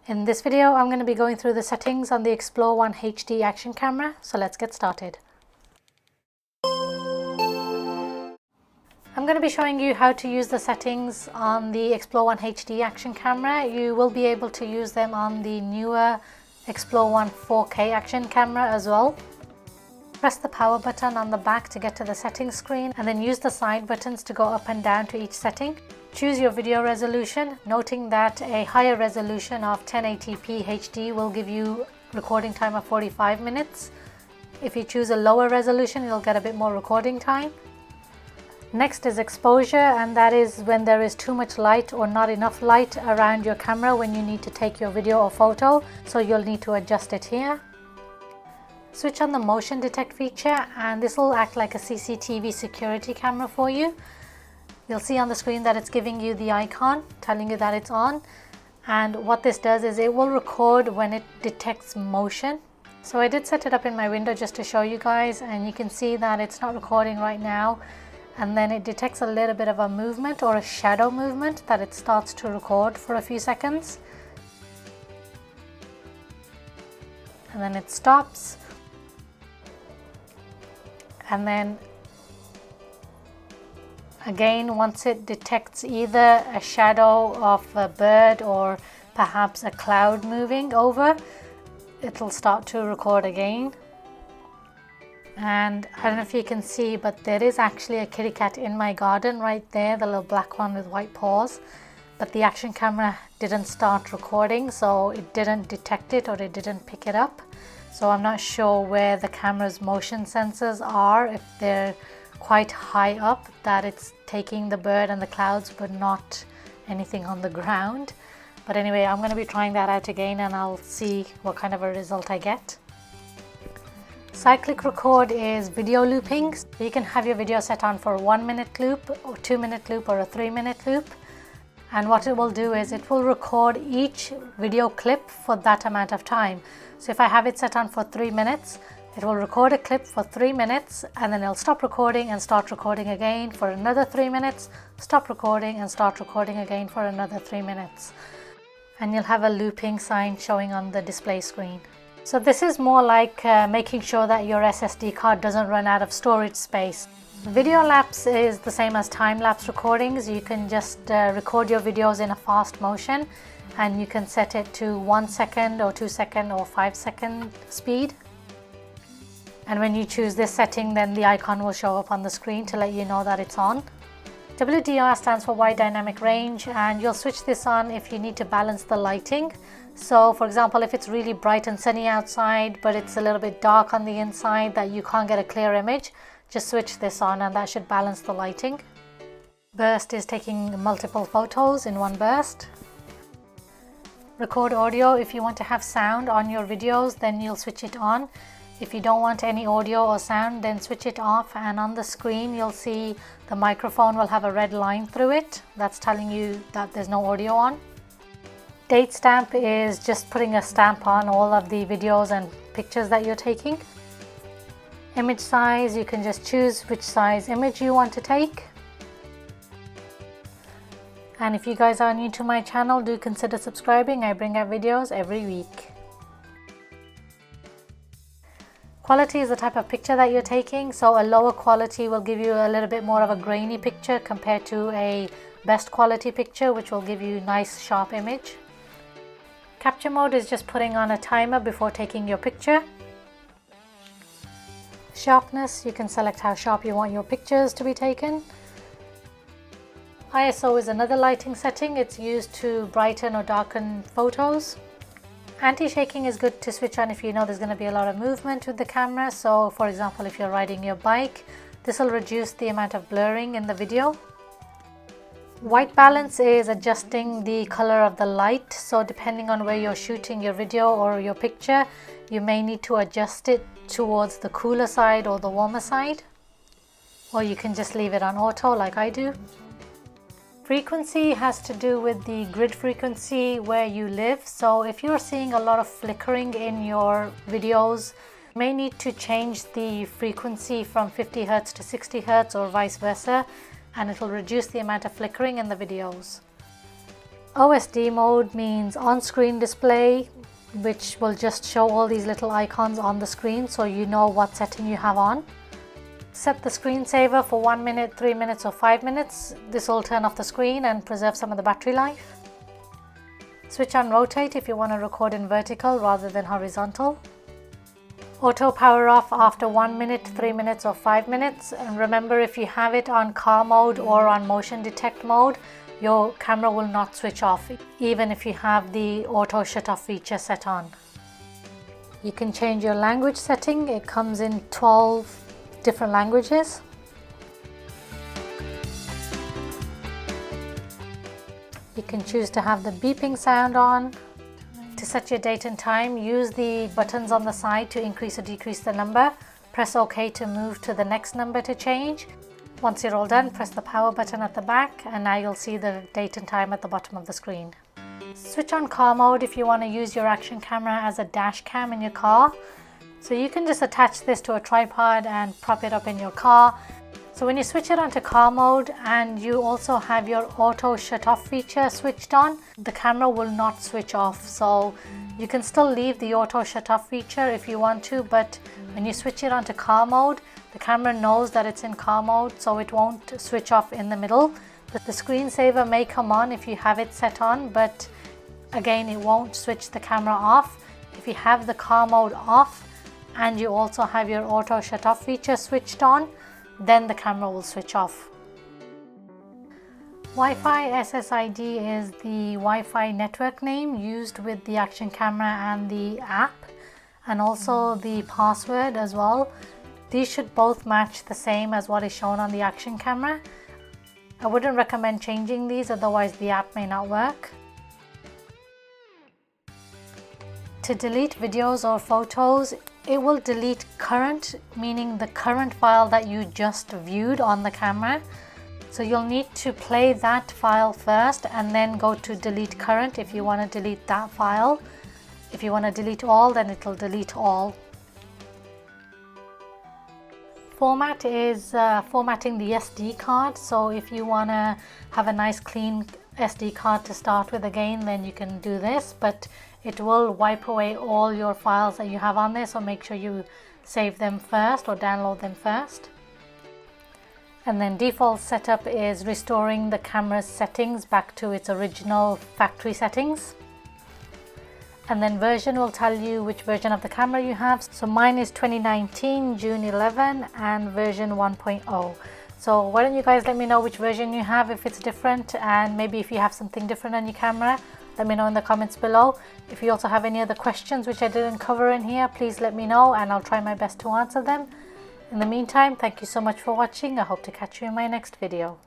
In this video, I'm going to be going through the settings on the ExploreOne HD action camera, so let's get started. I'm going to be showing you how to use the settings on the ExploreOne HD action camera. You will be able to use them on the newer ExploreOne 4K action camera as well. Press the power button on the back to get to the settings screen, and then use the side buttons to go up and down to each setting. Choose your video resolution, noting that a higher resolution of 1080p HD will give you recording time of 45 minutes. If you choose a lower resolution, you'll get a bit more recording time. Next is exposure, and that is when there is too much light or not enough light around your camera when you need to take your video or photo, so you'll need to adjust it here. Switch on the motion detect feature, and this will act like a CCTV security camera for you. You'll see on the screen that it's giving you the icon telling you that it's on, and what this does is it will record when it detects motion. So I did set it up in my window just to show you guys, and you can see that it's not recording right now, and then it detects a little bit of a movement or a shadow movement that it starts to record for a few seconds, and then it stops, and then again, once it detects either a shadow of a bird or perhaps a cloud moving over, it'll start to record again. And I don't know if you can see, but there is actually a kitty cat in my garden right there, the little black one with white paws. But the action camera didn't start recording, so it didn't detect it or it didn't pick it up. So I'm not sure where the camera's motion sensors are, if they're quite high up that it's taking the bird and the clouds but not anything on the ground. But anyway, I'm going to be trying that out again and I'll see what kind of a result I get. Cyclic record is video looping. You can have your video set on for a 1 minute loop or 2 minute loop or a 3 minute loop, and what it will do is it will record each video clip for that amount of time. So if I have it set on for 3 minutes, it will record a clip for 3 minutes, and then it'll stop recording and start recording again for another 3 minutes, stop recording and start recording again for another 3 minutes. And you'll have a looping sign showing on the display screen. So this is more like making sure that your SSD card doesn't run out of storage space. Video lapse is the same as time-lapse recordings. You can just record your videos in a fast motion, and you can set it to 1 second or 2 second or 5 second speed. And when you choose this setting, then the icon will show up on the screen to let you know that it's on. WDR stands for wide dynamic range, and you'll switch this on if you need to balance the lighting. So for example, if it's really bright and sunny outside but it's a little bit dark on the inside that you can't get a clear image, just switch this on and that should balance the lighting. Burst is taking multiple photos in one burst. Record audio, if you want to have sound on your videos, then you'll switch it on. If you don't want any audio or sound, then switch it off, and on the screen you'll see the microphone will have a red line through it. That's telling you that there's no audio on. Date stamp is just putting a stamp on all of the videos and pictures that you're taking. Image size, you can just choose which size image you want to take. And if you guys are new to my channel, do consider subscribing. I bring out videos every week. Quality is the type of picture that you're taking, so a lower quality will give you a little bit more of a grainy picture compared to a best quality picture, which will give you nice sharp image. Capture mode is just putting on a timer before taking your picture. Sharpness, you can select how sharp you want your pictures to be taken. ISO is another lighting setting. It's used to brighten or darken photos. Anti-shaking is good to switch on if you know there's going to be a lot of movement with the camera. So for example, if you're riding your bike, this will reduce the amount of blurring in the video. White balance is adjusting the color of the light. So depending on where you're shooting your video or your picture, you may need to adjust it towards the cooler side or the warmer side. Or you can just leave it on auto like I do. Frequency has to do with the grid frequency where you live. So if you're seeing a lot of flickering in your videos, you may need to change the frequency from 50 Hz to 60 Hz or vice versa, and it will reduce the amount of flickering in the videos. OSD mode means on-screen display, which will just show all these little icons on the screen so you know what setting you have on. Set the screensaver for 1 minute, 3 minutes or 5 minutes. This will turn off the screen and preserve some of the battery life. Switch on rotate if you want to record in vertical rather than horizontal. Auto power off after 1 minute, 3 minutes or 5 minutes. And remember, if you have it on car mode or on motion detect mode, your camera will not switch off even if you have the auto shut off feature set on. You can change your language setting. It comes in 12 different languages. You can choose to have the beeping sound on. To set your date and time, use the buttons on the side to increase or decrease the number. Press OK to move to the next number to change. Once you're all done, press the power button at the back and now you'll see the date and time at the bottom of the screen. Switch on car mode if you want to use your action camera as a dash cam in your car. So you can just attach this to a tripod and prop it up in your car. So when you switch it onto car mode and you also have your auto shut off feature switched on, the camera will not switch off. So you can still leave the auto shut off feature if you want to, but when you switch it onto car mode, the camera knows that it's in car mode, so it won't switch off in the middle. But the screensaver may come on if you have it set on, but again, it won't switch the camera off. If you have the car mode off and you also have your auto shut off feature switched on, then the camera will switch off. Wi-Fi SSID is the Wi-Fi network name used with the action camera and the app, and also the password as well. These should both match the same as what is shown on the action camera. I wouldn't recommend changing these, otherwise the app may not work. To delete videos or photos, it will delete current, meaning the current file that you just viewed on the camera. So you'll need to play that file first and then go to delete current if you want to delete that file. If you want to delete all, then it'll delete all. Format is formatting the SD card. So if you want to have a nice clean SD card to start with again, then you can do this, but it will wipe away all your files that you have on there, so make sure you save them first or download them first. And then default setup is restoring the camera's settings back to its original factory settings. And then version will tell you which version of the camera you have. So mine is 2019 June 11 and version 1.0. So why don't you guys let me know which version you have, if it's different, and maybe if you have something different on your camera, let me know in the comments below. If you also have any other questions which I didn't cover in here, please let me know and I'll try my best to answer them. In the meantime, thank you so much for watching. I hope to catch you in my next video.